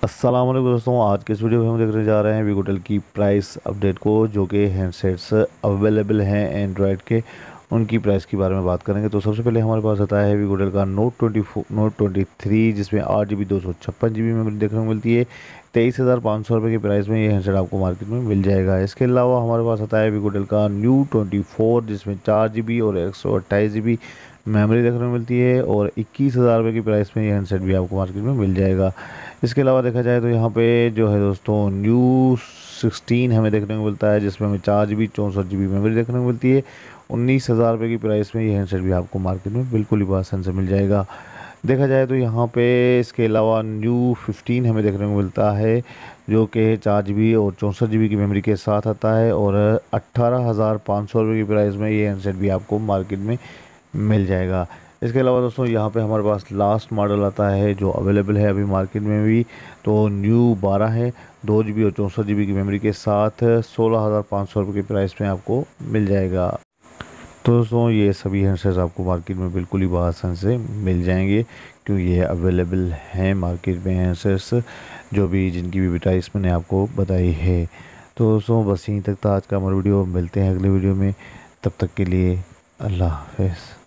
अस्सलाम वालेकुम दोस्तों, आज के इस वीडियो में हम देखने जा रहे हैं वीगोटेल की प्राइस अपडेट को, जो कि हैंडसेट्स अवेलेबल हैं एंड्रॉयड के, उनकी प्राइस के बारे में बात करेंगे। तो सबसे पहले हमारे पास आता है वीगोटेल का नोट 23, जिसमें 8 GB 256 GB मेमोरी देखने को मिलती है। 23,500 रुपये की प्राइस में ये हैंडसेट आपको मार्केट में मिल जाएगा। इसके अलावा हमारे पास आता है वीगोटेल का New 24, जिसमें 4 GB और 128 GB मेमोरी देखने को मिलती है, और 21,000 रुपये की प्राइस में ये हैंडसेट भी आपको मार्केट में मिल जाएगा। इसके अलावा देखा जाए तो यहाँ पे जो है दोस्तों New 16 हमें देखने को मिलता है, जिसमें हमें 4 GB 64 GB मेमोरी देखने को मिलती है। 19,000 रुपये की प्राइस में ये हैंडसेट भी आपको मार्केट में बिल्कुल ही आसान से मिल जाएगा। देखा जाए तो यहाँ पे इसके अलावा New 15 हमें देखने को मिलता है, जो कि 4 GB और 64 GB की मेमोरी के साथ आता है, और 18,500 रुपये की प्राइस में ये हैंडसेट भी आपको मार्केट में मिल जाएगा। इसके अलावा दोस्तों यहाँ पे हमारे पास लास्ट मॉडल आता है जो अवेलेबल है अभी मार्केट में भी, तो New 12 है, 2 GB और 64 GB की मेमोरी के साथ 16,500 रुपये की प्राइस में आपको मिल जाएगा। तो दोस्तों ये सभी हैंडसेट्स आपको मार्केट में बिल्कुल ही आसान से मिल जाएंगे, क्योंकि ये अवेलेबल हैं मार्केट में हैंडसेट्स, जो भी जिनकी भी प्राइस मैंने आपको बताई है। तो दोस्तों बस यहीं तक था आज का हमारा वीडियो, मिलते हैं अगले वीडियो में, तब तक के लिए अल्लाह हाफ़िज़।